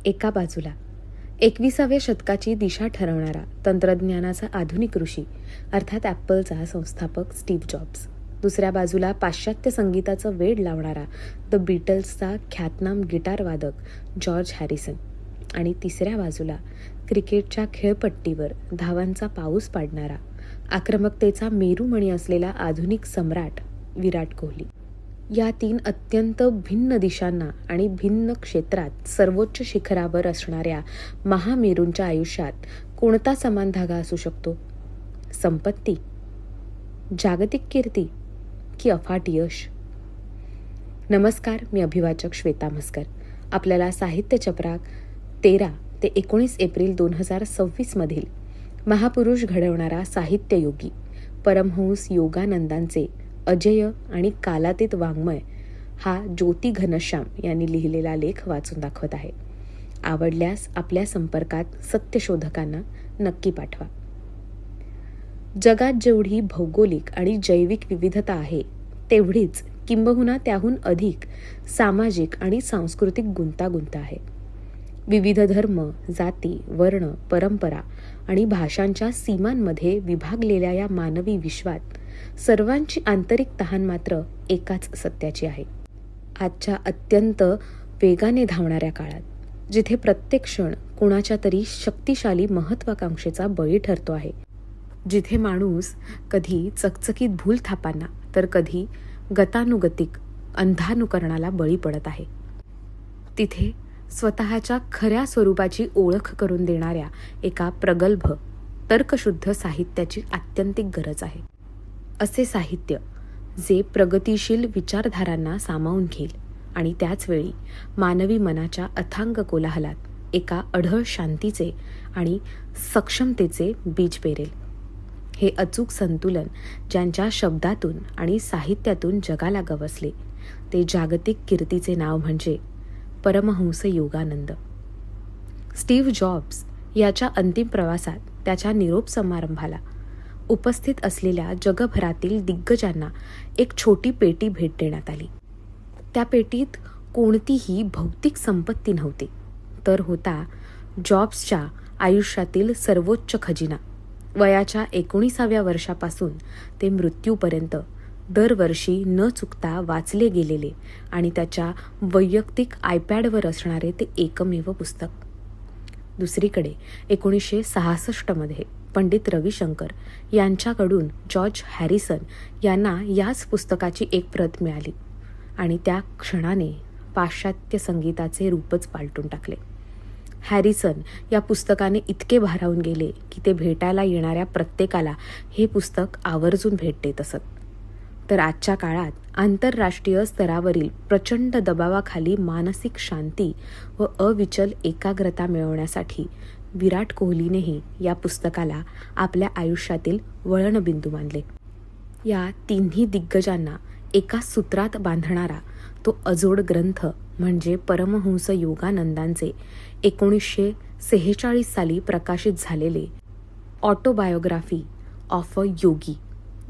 एका बाजूला 21व्या शतकाची दिशा ठरवणारा तंत्रज्ञानाचा आधुनिक ऋषी अर्थात ॲपलचा संस्थापक स्टीव्ह जॉब्स, दुसऱ्या बाजूला पाश्चात्य संगीताचं वेड लावणारा द बीटल्सचा ख्यातनाम गिटार वादक जॉर्ज हॅरिसन आणि तिसऱ्या बाजूला क्रिकेटच्या खेळपट्टीवर धावांचा पाऊस पाडणारा आक्रमकतेचा मेरुमणी असलेला आधुनिक सम्राट विराट कोहली. या तीन अत्यंत भिन्न दिशांना आणि भिन्न क्षेत्रात सर्वोच्च शिखरावर असणाऱ्या महामेरूंच्या आयुष्यात कोणता समान धागा असू शकतो? संपत्ती, जागतिक कीर्ती की अफाट यश? नमस्कार, मी अभिवाचक श्वेता म्हस्कर. आपल्याला साहित्य चक्रात 13 ते 19 एप्रिल 2026 मधील महापुरुष घडवणारा साहित्ययोगी परमहंस योगानंदांचे अजेय आणि कालातीत वाङ्मय हा ज्योती घनश्याम यांनी लिहिलेला लेख वाचून दाखवत आहे. आवडल्यास आपल्या संपर्कात सत्यशोधकांना नक्की पाठवा. जगात जेवढी भौगोलिक आणि जैविक विविधता आहे तेवढीच किंबहुना त्याहून अधिक सामाजिक आणि सांस्कृतिक गुंतागुंत आहे. विविध धर्म, जाती, वर्ण, परंपरा आणि भाषांच्या सीमांमध्ये विभागलेल्या या मानवी विश्वात सर्वांची आंतरिक तहान मात्र एकाच सत्याची आहे. आजच्या अत्यंत वेगाने धावणाऱ्या काळात जिथे प्रत्येक क्षण कोणाच्या तरी शक्तिशाली महत्वाकांक्षेचा बळी ठरतो आहे, जिथे माणूस कधी चकचकीत भूलथापांना तर कधी गतानुगतिक अंधानुकरणाला बळी पडत आहे, तिथे स्वतःच्या खऱ्या स्वरूपाची ओळख करून देणाऱ्या एका प्रगल्भ तर्कशुद्ध साहित्याची आत्यंतिक गरज आहे. असे साहित्य जे प्रगतिशील विचारधारांना सामावून घेईल आणि त्याचवेळी मानवी मनाच्या अथांग कोलाहलात एका अढळ शांतीचे आणि सक्षमतेचे बीज पेरेल. हे अचूक संतुलन ज्यांच्या शब्दातून आणि साहित्यातून जगाला गवसले ते जागतिक कीर्तीचे नाव म्हणजे परमहंस योगानंद. स्टीव्ह जॉब्स याच्या अंतिम प्रवासात त्याच्या निरोप समारंभाला उपस्थित असलेल्या जगभरातील दिग्गजांना एक छोटी पेटी भेट देण्यात आली. त्या पेटीत कोणतीही भौतिक संपत्ती नव्हती, तर होता जॉब्सच्या आयुष्यातील सर्वोच्च खजिना. वयाच्या 19व्या वर्षापासून ते मृत्यूपर्यंत दरवर्षी न चुकता वाचले गेलेले आणि त्याच्या वैयक्तिक आयपॅडवर असणारे ते एकमेव पुस्तक. दुसरीकडे 1966 मध्ये पंडित रविशंकर यांच्याकडून जॉर्ज हॅरिसन यांना याच पुस्तकाची एक प्रत मिळाली आणि त्या क्षणाने पाश्चात्य संगीताचे रूपच पालटून टाकले. हॅरिसन या पुस्तकाने इतके भारावून गेले की ते भेटायला येणाऱ्या प्रत्येकाला हे पुस्तक आवर्जून भेट देत असत. तर आजच्या काळात आंतरराष्ट्रीय स्तरावरील प्रचंड दबावाखाली मानसिक शांती व अविचल एकाग्रता मिळवण्यासाठी विराट कोहलीनेही या पुस्तकाला आपल्या आयुष्यातील वळणबिंदू मानले. या तिन्ही दिग्गजांना एका सूत्रात बांधणारा तो अजोड ग्रंथ म्हणजे परमहंस योगानंदांचे 1946 साली प्रकाशित झालेले ऑटोबायोग्राफी ऑफ अ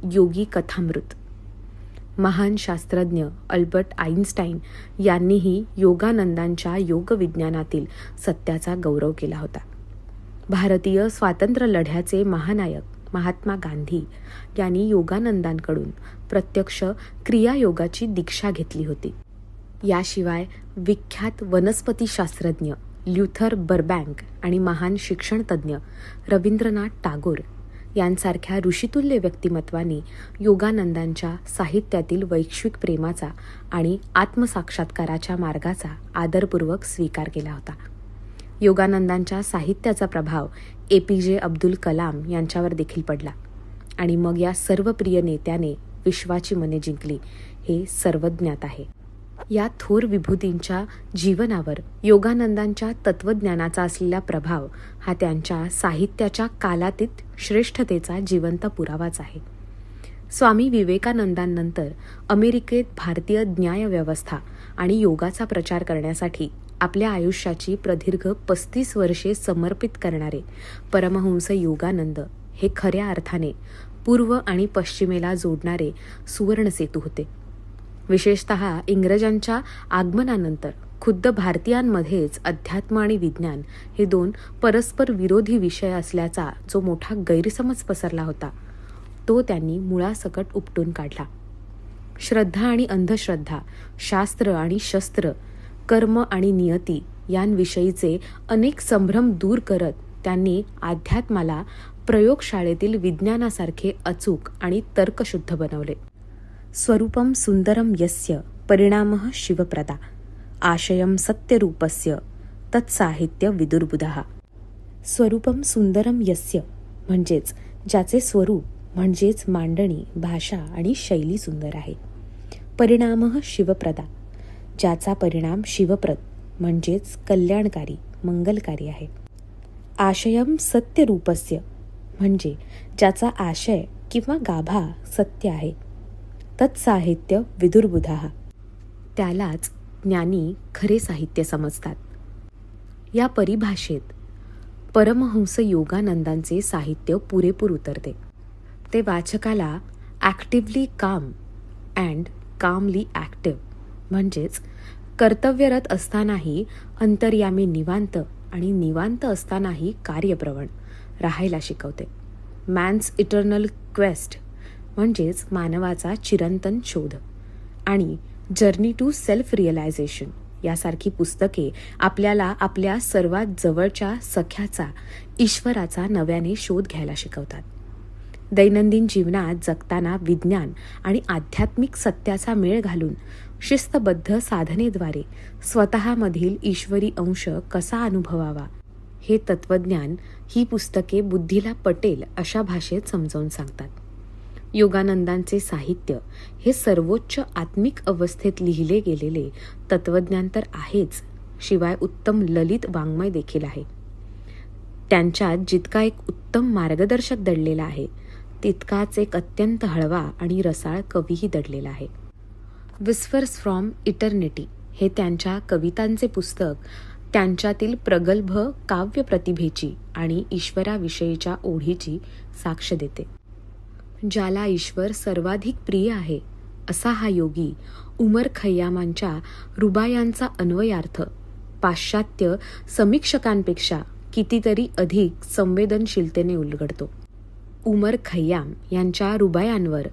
योगी कथामृत. महान शास्त्रज्ञ अल्बर्ट आइन्स्टाईन यांनीही योगानंदांच्या योगविज्ञानातील सत्याचा गौरव केला होता. भारतीय स्वातंत्र्य लढ्याचे महानायक महात्मा गांधी यांनी योगानंदांकडून प्रत्यक्ष क्रियायोगाची दीक्षा घेतली होती. याशिवाय विख्यात वनस्पतीशास्त्रज्ञ ल्युथर बर्बँक आणि महान शिक्षणतज्ञ रवींद्रनाथ टागोर यांसारख्या ऋषितुल्य व्यक्तिमत्वांनी योगानंदांच्या साहित्यातील वैश्विक प्रेमाचा आणि आत्मसाक्षात्काराच्या मार्गाचा आदरपूर्वक स्वीकार केला होता. योगानंदांच्या साहित्याचा प्रभाव APJ अब्दुल कलाम यांच्यावर देखील पडला आणि मग या सर्व प्रिय नेत्याने विश्वाची मने जिंकली हे सर्वज्ञात आहे. या थोर विभूतींच्या जीवनावर योगानंदांच्या तत्वज्ञानाचा असलेला प्रभाव हा त्यांच्या साहित्याच्या कालातीत श्रेष्ठतेचा जिवंत पुरावाच आहे. स्वामी विवेकानंदांनंतर अमेरिकेत भारतीय न्यायव्यवस्था आणि योगाचा प्रचार करण्यासाठी आपल्या आयुष्याची प्रदीर्घ 35 वर्षे समर्पित करणारे परमहंस योगानंद हे खऱ्या अर्थाने पूर्व आणि पश्चिमेला जोडणारे सुवर्णसेतू होते. विशेषतः इंग्रजांच्या आगमनानंतर खुद्द भारतीयांमध्येच अध्यात्म आणि विज्ञान हे दोन परस्पर विरोधी विषय असल्याचा जो मोठा गैरसमज पसरला होता तो त्यांनी मुळासकट उपटून काढला. श्रद्धा आणि अंधश्रद्धा, शास्त्र आणि शस्त्र, कर्म आणि नियती यांविषयीचे अनेक संभ्रम दूर करत त्यांनी अध्यात्माला प्रयोगशाळेतील विज्ञानासारखे अचूक आणि तर्कशुद्ध बनवले. स्वरूपम सुंदरम यस्य परिणामः शिवप्रदा आशयम सत्यरूपस्य तत्साहित्य विदुर्बुधः. स्वरूपम सुंदरम यस्य म्हणजेच ज्याचे स्वरूप म्हणजेच मांडणी, भाषा आणि शैली सुंदर आहे. परिणामः शिवप्रदा ज्याचा परिणाम शिवप्रद म्हणजेच कल्याणकारी, मंगलकारी आहे. आशयम सत्यरूपस्य म्हणजे ज्याचा आशय किंवा गाभा सत्य आहे. तत्साहित्य विदुर्बुधः त्यालाच ज्ञानी खरे साहित्य समजतात. या परिभाषेत परमहंस योगानंदांचे साहित्य पुरेपूर उतरते. ते वाचकाला ॲक्टिव्हली काम अँड कामली ॲक्टिव्ह म्हणजेच कर्तव्यरत असतानाही अंतर्यामी निवांत आणि निवांत असतानाही कार्यप्रवण राहायला शिकवते. मॅन्स इटर्नल क्वेस्ट म्हणजेच मानवाचा चिरंतन शोध आणि जर्नी टू सेल्फ रिअलायझेशन यासारखी पुस्तके आपल्याला आपल्या सर्वात जवळच्या सख्याचा, ईश्वराचा नव्याने शोध घ्यायला शिकवतात. दैनंदिन जीवनात जगताना विज्ञान आणि आध्यात्मिक सत्याचा मेळ घालून शिस्तबद्ध साधनेद्वारे स्वतःमधील ईश्वरी अंश कसा अनुभवावा हे तत्वज्ञान ही पुस्तके बुद्धीला पटेल अशा भाषेत समजावून सांगतात. योगानंदांचे साहित्य हे सर्वोच्च आत्मिक अवस्थेत लिहिले गेलेले तत्वज्ञान तर आहेच, शिवाय उत्तम ललित वाङ्मय देखील आहे. त्यांच्यात जितका एक उत्तम मार्गदर्शक दडलेला आहे तितकाच एक अत्यंत हळवा आणि रसाळ कवीही दडलेला आहे. विस्पर्स फ्रॉम इटर्निटी हे त्यांच्या कवितांचे पुस्तक त्यांच्यातील प्रगल्भ काव्य प्रतिभेची आणि ईश्वराविषयीच्या ओढीची साक्ष देते. ज्याला ईश्वर सर्वाधिक प्रिय आहे असा हा योगी उमर खय्यामांच्या रुबायांचा अन्वयार्थ पाश्चात्य समीक्षकांपेक्षा कितीतरी अधिक संवेदनशीलतेने उलगडतो. उमर खय्याम यांच्या रुबायांवर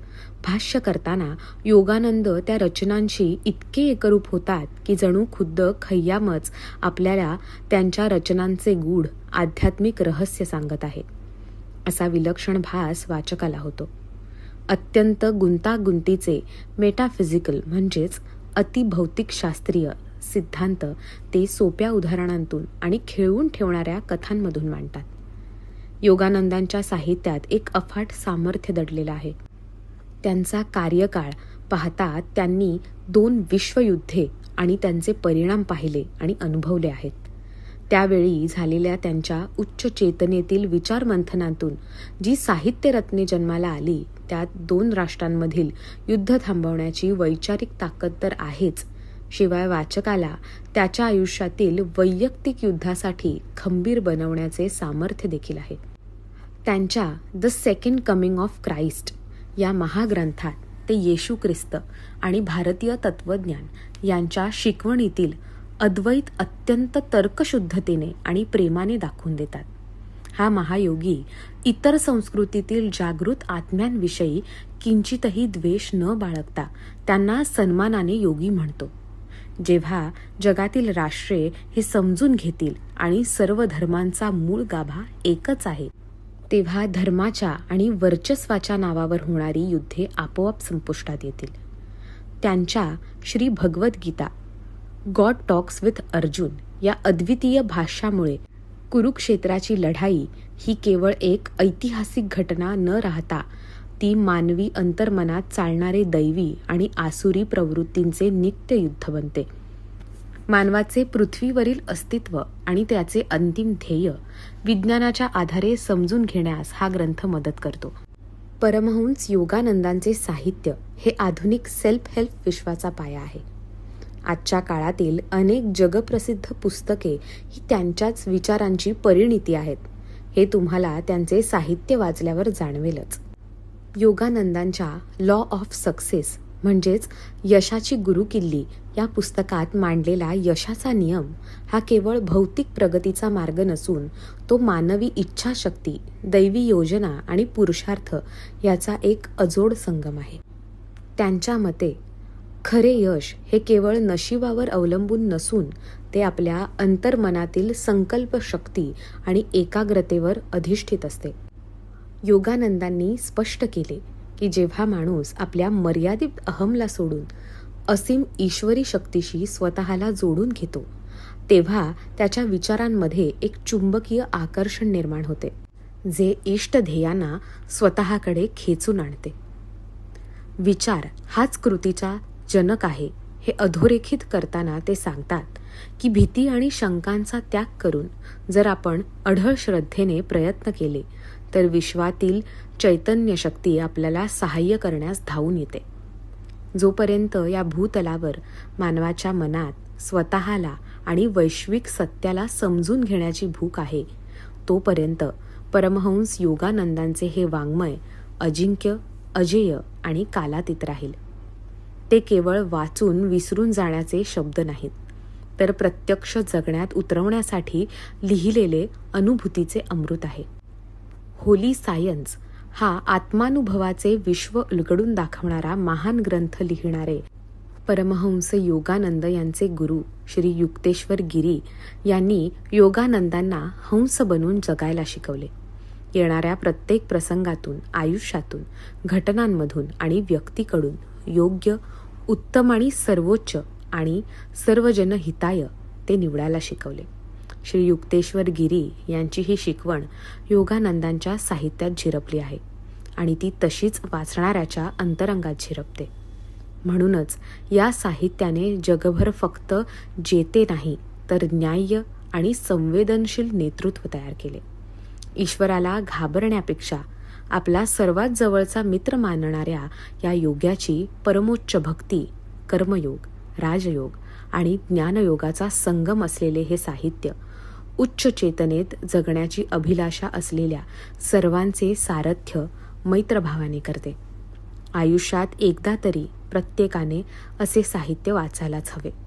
भाष्य करताना योगानंद त्या रचनांशी इतके एकरूप होतात की जणू खुद्द खय्यामच आपल्याला त्यांच्या रचनांचे गूढ आध्यात्मिक रहस्य सांगत आहे असा विलक्षण भास वाचकाला होतो. अत्यंत गुंतागुंतीचे मेटाफिजिकल म्हणजेच अतिभौतिक शास्त्रीय सिद्धांत ते सोप्या उदाहरणांतून आणि खेळवून ठेवणाऱ्या कथांमधून मांडतात. योगानंदांच्या साहित्यात एक अफाट सामर्थ्य दडलेलं आहे. त्यांचा कार्यकाळ पाहता त्यांनी 2 विश्वयुद्धे आणि त्यांचे परिणाम पाहिले आणि अनुभवले आहेत. त्यावेळी झालेल्या त्यांच्या उच्च चेतनेतील विचारमंथनातून जी साहित्यरत्ने जन्माला आली त्यात 2 राष्ट्रांमधील युद्ध थांबवण्याची वैचारिक ताकद तर आहेच, शिवाय वाचकाला त्याच्या आयुष्यातील वैयक्तिक युद्धासाठी खंबीर बनवण्याचे सामर्थ्य देखील आहे. त्यांच्या the second coming of Christ या महाग्रंथात ते येशू ख्रिस्त आणि भारतीय तत्वज्ञान यांच्या शिकवणीतील अद्वैत अत्यंत तर्कशुद्धतेने आणि प्रेमाने दाखवून देतात. हा महायोगी इतर संस्कृतीतील जागृत आत्म्यांविषयी किंचितही द्वेष न बाळगता त्यांना सन्मानाने योगी म्हणतो. जेव्हा जगातील राष्ट्रे हे समजून घेतील आणि सर्व धर्मांचा मूळ गाभा एकच आहे तेव्हा धर्माच्या आणि वर्चस्वाच्या नावावर होणारी युद्धे आपोआप संपुष्टात येतील. त्यांच्या Shri Bhagavad Gita God talks with Arjun या अद्वितीय भाष्यामुळे कुरुक्षेत्राची लढाई ही केवळ एक ऐतिहासिक घटना न राहता ती मानवी अंतर्मनात चालणारे दैवी आणि आसुरी प्रवृत्तींचे नित्य युद्ध बनते. मानवाचे पृथ्वीवरील अस्तित्व आणि त्याचे अंतिम ध्येय विज्ञानाच्या आधारे समजून घेण्यास हा ग्रंथ मदत करतो. परमहंस योगानंदांचे साहित्य हे आधुनिक सेल्फ हेल्प विश्वाचा पाया आहे. आजच्या काळातील अनेक जगप्रसिद्ध पुस्तके ही त्यांच्याच विचारांची परिणिती आहेत हे तुम्हाला त्यांचे साहित्य वाचल्यावर जाणवेलच. योगानंदांच्या लॉ ऑफ सक्सेस म्हणजेच यशाची गुरुकिल्ली या पुस्तकात मांडलेला यशाचा नियम हा केवळ भौतिक प्रगतीचा मार्ग नसून तो मानवी इच्छाशक्ती, दैवी योजना आणि पुरुषार्थ याचा एक अजोड संगम आहे. त्यांच्या मते खरे यश हे केवळ नशिबावर अवलंबून नसून ते आपल्या अंतर्मनातील संकल्प शक्ती आणि एकाग्रतेवर अधिष्ठित असते. योगानंदांनी स्पष्ट केले की जेव्हा माणूस आपल्या मर्यादित अहमला सोडून असीम ईश्वरी शक्तीशी स्वतःला जोडून घेतो तेव्हा त्याच्या विचारांमध्ये एक चुंबकीय आकर्षण निर्माण होते, जे इष्टध्येयांना स्वतःकडे खेचून आणते. विचार हाच कृतीचा जनक आहे हे अधोरेखित करताना ते सांगतात की भीती आणि शंकांचा त्याग करून जर आपण अढळ श्रद्धेने प्रयत्न केले तर विश्वातील चैतन्य शक्ती आपल्याला सहाय्य करण्यास धावून येते. जोपर्यंत या भूतलावर मानवाच्या मनात स्वतःला आणि वैश्विक सत्याला समजून घेण्याची भूक आहे तोपर्यंत परमहंस योगानंदांचे हे वाङ्मय अजिंक्य, अजेय आणि कालातीत राहील. ते केवळ वाचून विसरून जाण्याचे शब्द नाहीत, तर प्रत्यक्ष जगण्यात उतरवण्यासाठी लिहिलेले अनुभूतीचे अमृत आहे. होली सायन्स हा आत्मानुभवाचे विश्व उलगडून दाखवणारा महान ग्रंथ लिहिणारे परमहंस योगानंद यांचे गुरु श्री युक्तेश्वर गिरी यांनी योगानंदांना हंस बनून जगायला शिकवले. येणाऱ्या प्रत्येक प्रसंगातून, आयुष्यातून, घटनांमधून आणि व्यक्तीकडून योग्य, उत्तम आणि सर्वोच्च आणि सर्वजन हिताय ते निवडायला शिकवले. श्री युक्तेश्वर गिरी यांची ही शिकवण योगानंदांच्या साहित्यात झिरपली आहे आणि ती तशीच वाचणाऱ्याच्या अंतरंगात झिरपते. म्हणूनच या साहित्याने जगभर फक्त जेते नाही तर न्याय्य आणि संवेदनशील नेतृत्व तयार केले. ईश्वराला घाबरण्यापेक्षा आपला सर्वात जवळचा मित्र मानणाऱ्या या योग्याची परमोच्च भक्ती, कर्मयोग, राजयोग आणि ज्ञानयोगाचा संगम असलेले हे साहित्य उच्च चेतनेत जगण्याची अभिलाषा असलेल्या सर्वांचे सारथ्य मैत्रभावाने करते. आयुष्यात एकदा तरी प्रत्येकाने असे साहित्य वाचायलाच हवे.